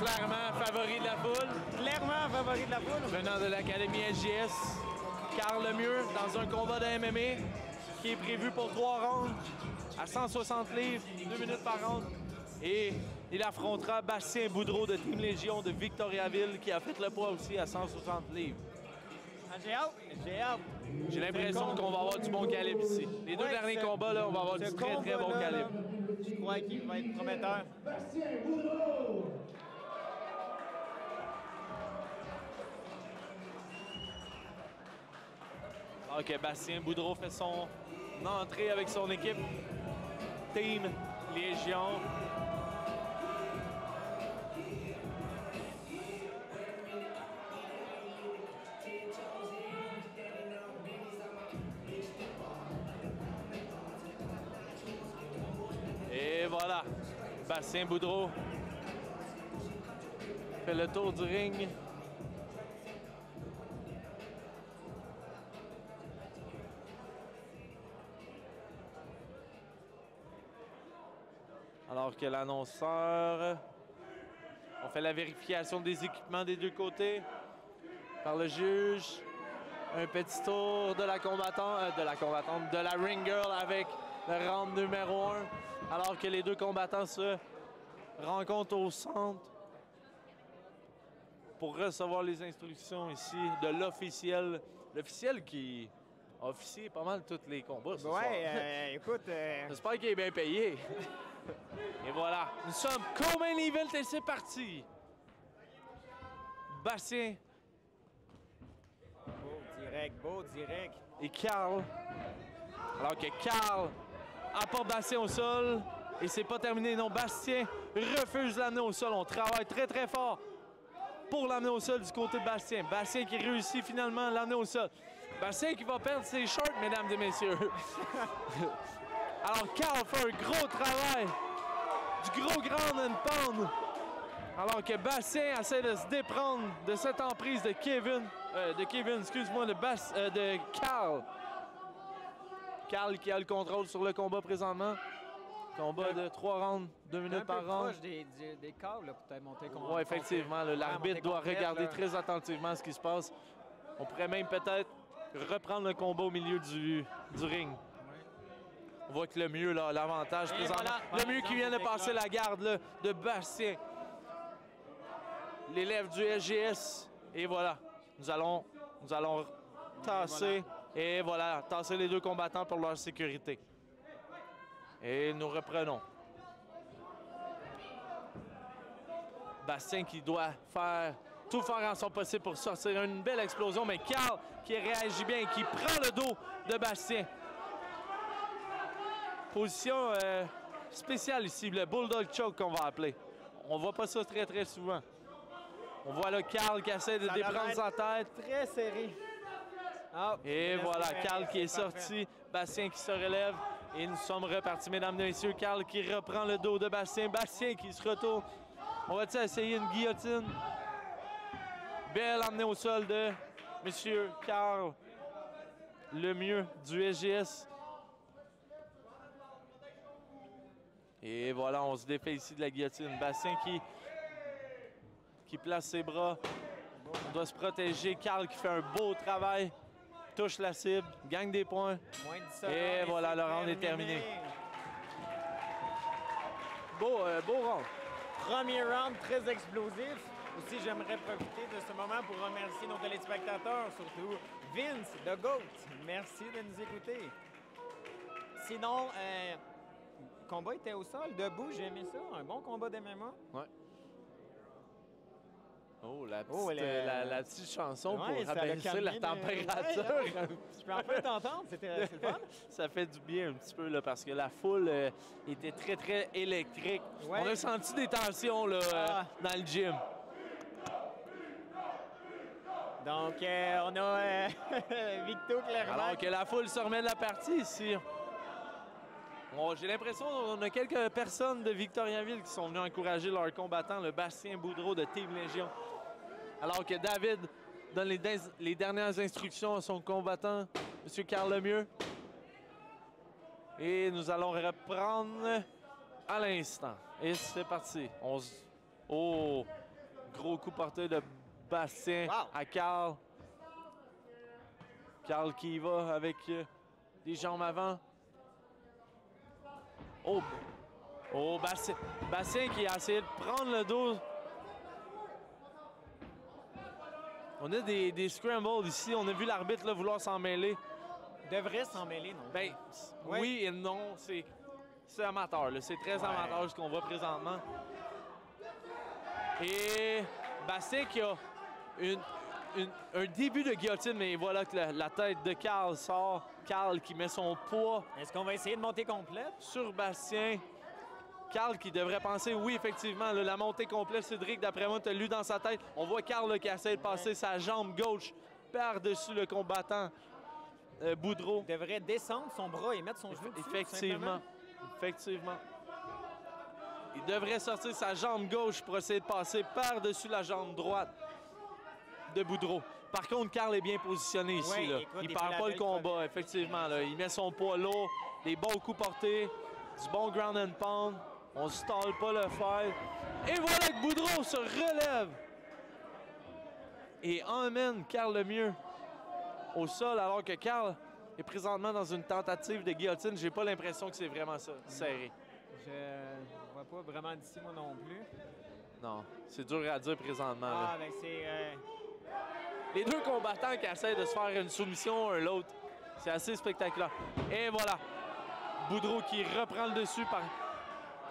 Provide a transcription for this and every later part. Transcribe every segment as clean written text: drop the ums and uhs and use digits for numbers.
clairement favori de la foule. Clairement favori de la foule. Venant de l'Académie SGS, Carl Lemieux dans un combat de MMA qui est prévu pour 3 rounds à 160 livres, 2 minutes par round. Et il affrontera Bastien Boudreau de Team Légion de Victoriaville qui a fait le poids aussi à 160 livres. J'ai hâte, j'ai hâte. J'ai l'impression qu'on va avoir du bon calibre ici. Les deux derniers combats, là, on va avoir du très bon calibre. Je crois qu'il va être prometteur. Bastien Boudreau. OK, Bastien Boudreau fait son entrée avec son équipe Team Légion. Et voilà, Bastien Boudreau fait le tour du ring. Alors que l'annonceur, on fait la vérification des équipements des deux côtés par le juge. Un petit tour de la combattante, de la ring girl avec le round numéro 1. Alors que les deux combattants se rencontrent au centre pour recevoir les instructions ici de l'officiel. L'officiel qui officie pas mal tous les combats ce soir. Écoute... J'espère qu'il est bien payé. Et voilà, nous sommes co-main event et c'est parti. Bastien. Beau direct. Et Carl. Alors que Carl apporte Bastien au sol. Et c'est pas terminé, non. Bastien refuse de l'amener au sol. On travaille très fort pour l'amener au sol du côté de Bastien. Bastien qui réussit finalement à l'amener au sol. Bastien qui va perdre ses shorts, mesdames et messieurs. Alors Carl fait un gros travail. Du gros ground and pound. Alors que Bastien essaie de se déprendre de cette emprise de de Carl. Carl qui a le contrôle sur le combat présentement. Combat de 3 rounds, 2 minutes par round. Proche des câbles là, pour peut-être monter contre. Oui, effectivement. L'arbitre doit regarder très attentivement ce qui se passe. On pourrait même peut-être reprendre le combat au milieu du ring. On voit que le mieux, là, l'avantage présentement. Voilà. Le mieux qui vient de passer la garde là, de Bastien. L'élève du SGS. Et voilà. Nous allons tasser. Et voilà, tasser les deux combattants pour leur sécurité. Et nous reprenons. Bastien qui doit tout faire en son possible pour sortir une belle explosion. Mais Carl qui réagit bien et qui prend le dos de Bastien. Position spéciale ici, le Bulldog Choke qu'on va appeler. On voit pas ça très souvent. On voit là Carl qui essaie de déprendre sa tête. Très serré. Et voilà, Carl qui est sorti, Bastien qui se relève. Et nous sommes repartis, mesdames et messieurs. Carl qui reprend le dos de Bastien. Bastien qui se retourne. On va-t-il essayer une guillotine? Belle emmenée au sol de monsieur Carl Lemieux du SGS. Et voilà, on se défait ici de la guillotine. Bastien qui place ses bras. On doit se protéger. Carl qui fait un beau travail. Touche la cible, gagne des points. Et voilà, le round est terminé. Beau round. Premier round très explosif. Aussi, j'aimerais profiter de ce moment pour remercier nos téléspectateurs, surtout Vince, The Goat. Merci de nous écouter. Sinon, le combat était au sol, debout, j'ai aimé ça. Un bon combat d'MMA. Ouais. Oh, la petite chanson ouais, pour abaisser la température. Je peux enfin t'entendre, c'était fun. Ça fait du bien un petit peu là, parce que la foule était très électrique. Ouais. On a senti des tensions là, dans le gym. Donc, on a Victo clairement. Alors que la foule se remet de la partie ici. J'ai l'impression qu'on a quelques personnes de Victoriaville qui sont venues encourager leur combattant, le Bastien Boudreau de Team Légion. Alors que David donne les dernières instructions à son combattant, M. Carl Lemieux. Et nous allons reprendre à l'instant. Et c'est parti. Oh! gros coup porté de Bastien Wow. à Carl. Carl qui y va avec les jambes avant. Oh, oh Bastien. Bastien qui a essayé de prendre le dos. On a des scrambles ici. On a vu l'arbitre là, vouloir s'en mêler. Devrait s'en mêler, non? Ben, Ouais. oui et non. C'est amateur. là. C'est très Ouais. amateur ce qu'on voit présentement. Et Bastien qui a un début de guillotine, mais voilà que la tête de Carl sort. Carl qui met son poids Est-ce qu'on va essayer de monter complète? sur Bastien. Carl qui devrait penser, oui, effectivement, là, la montée complète, Cédric, d'après moi, tu as lu dans sa tête. On voit Carl là, qui essaie de passer sa jambe gauche par-dessus le combattant Boudreau. Il devrait descendre son bras et mettre son genou dessus, Effectivement. tout Effectivement. Il devrait sortir sa jambe gauche pour essayer de passer par-dessus la jambe droite de Boudreau. Par contre, Carl est bien positionné ici. Ouais, là. écoute, Il il perd fait la pas le belle combat, crevette. effectivement. Là. Il met son poids lourd, des bons coups portés, du bon ground and pound. On ne stalle pas le fight. Et voilà que Boudreau se relève et emmène Carl Lemieux au sol, alors que Carl est présentement dans une tentative de guillotine. J'ai pas l'impression que c'est vraiment ça, serré. Je vois pas vraiment d'ici, moi non plus. Non, c'est dur à dire présentement. là. Ah, ben c'est... Les deux combattants qui essaient de se faire une soumission un l'autre, c'est assez spectaculaire. Et voilà, Boudreau qui reprend le dessus.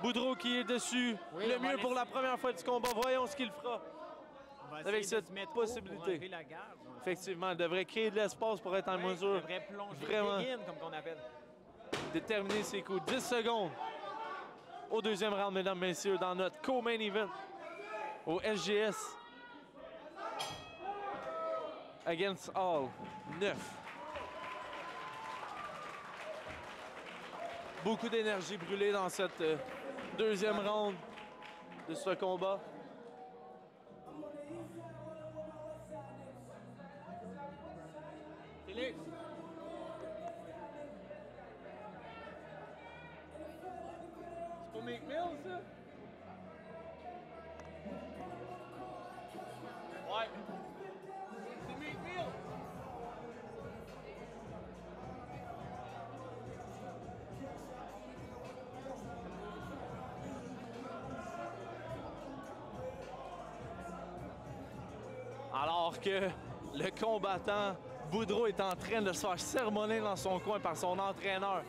Boudreau qui est dessus. Oui, Le on va mieux pour la laisser- première fois du combat. Voyons ce qu'il fera. On va Avec essayer de cette se mettre possibilité. haut pour enlever la garde. Effectivement, il devrait créer de l'espace pour être en Ouais, mesure il devrait plonger vraiment. begin, comme qu'on appelle. de terminer ses coups. 10 secondes au deuxième round, mesdames, messieurs, dans notre co-main event au SGS. Against all, 9. Beaucoup d'énergie brûlée dans cette deuxième round de ce combat. Félix. C'est pour McMill, ça? Ouais. C'est McMill. Alors que le combattant Boudreau est en train de se faire sermonner dans son coin par son entraîneur.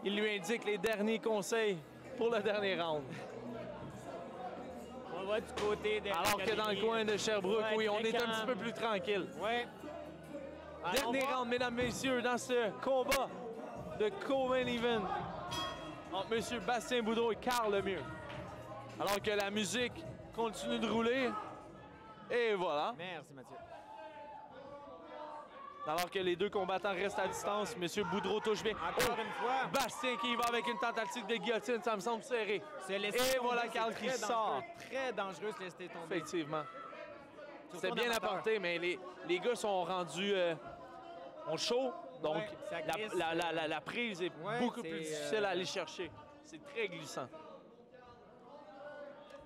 Il lui indique les derniers conseils pour le dernier round. On va du côté de... Alors que dans le coin de Sherbrooke, Ouais, oui, on très est un petit calme. peu plus tranquille. Ouais. Alors, Dernier on va- round, mesdames, messieurs, dans ce combat de co-main event entre M. Bastien Boudreau et Carl Lemieux. Alors que la musique continue de rouler. Et voilà. Merci, Mathieu. Alors que les deux combattants restent à distance, M. Boudreau touche bien. Encore une fois, Bastien qui y va avec une tentative de guillotine, ça me semble serré. se laisser Et tomber, voilà c'est Carl qui très sort. dangereux, très dangereux se laisser tomber. Effectivement. Surtout C'était en bien amateur. apporté, mais les gars sont rendus ont chaud. Donc, Ouais, ça glisse. la prise est Ouais, beaucoup c'est, plus difficile à aller chercher. C'est très glissant.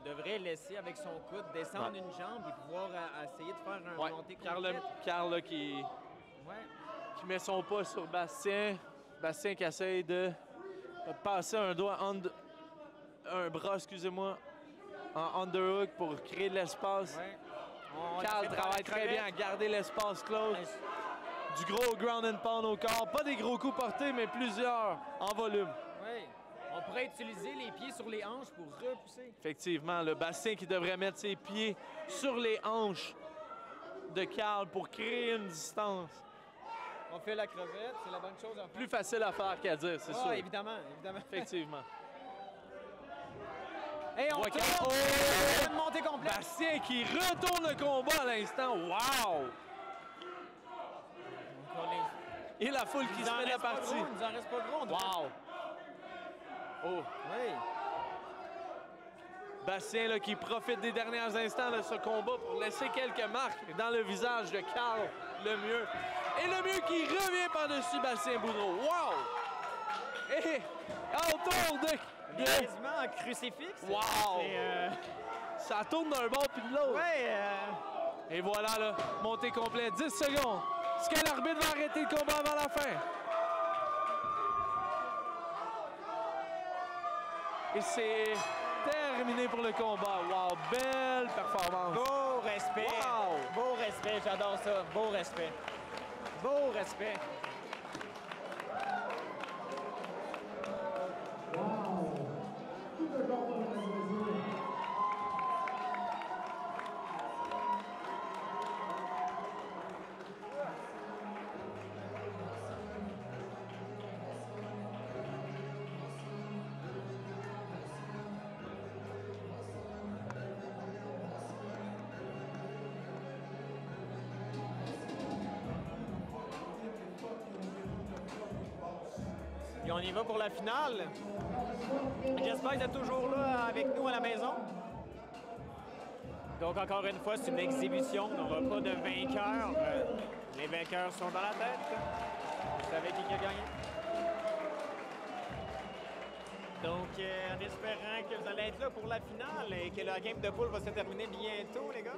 Devrait laisser avec son coude descendre Ouais. une jambe et pouvoir essayer de faire un Ouais. montée Carl, complète. Carl, là, qui Ouais. met son pas sur Bastien. Bastien qui essaye de passer un doigt, un bras, excusez-moi, en underhook pour créer de l'espace. Ouais. On Carl essaie de faire travaille la très bien à crevette. garder l'espace close. Ouais. Du gros ground and pound au corps. Pas des gros coups portés, mais plusieurs en volume. Ouais. On pourrait utiliser les pieds sur les hanches pour repousser. Effectivement, le Bastien qui devrait mettre ses pieds sur les hanches de Carl pour créer une distance. On fait la crevette, c'est la bonne chose à faire. Plus facile à faire qu'à dire, c'est sûr. Évidemment, évidemment. Effectivement. Et on voit tourne! Carl- Une montée complète! Bastien qui retourne le combat à l'instant. Wow! Encore les- Et la foule qui Il se nous en met de reste pas partie. gros, il nous en reste pas gros. on doit- Wow! Oh! Oui. Bastien là, qui profite des derniers instants de ce combat pour laisser quelques marques dans le visage de Carl Lemieux. Et Lemieux qui revient par-dessus Bastien Boudreau. Wow! Et autour de... Quasiment en crucifix. Wow! C'est, Ça tourne d'un bord puis de l'autre. Ouais, Et voilà, là, montée complète, 10 secondes. Est-ce que l'arbitre va arrêter le combat avant la fin? Et c'est terminé pour le combat. Wow, belle performance. beau respect. Wow. Beau respect, j'adore ça. Beau respect. Beau respect. Wow! Tout un combat, mesdames et messieurs. Et on y va pour la finale. J'espère que vous êtes toujours là avec nous à la maison. Donc, encore une fois, c'est une exhibition. On n'aura pas de vainqueur. Les vainqueurs sont dans la tête. Vous savez qui a gagné. Donc, en espérant que vous allez être là pour la finale et que la game de poule va se terminer bientôt, les gars.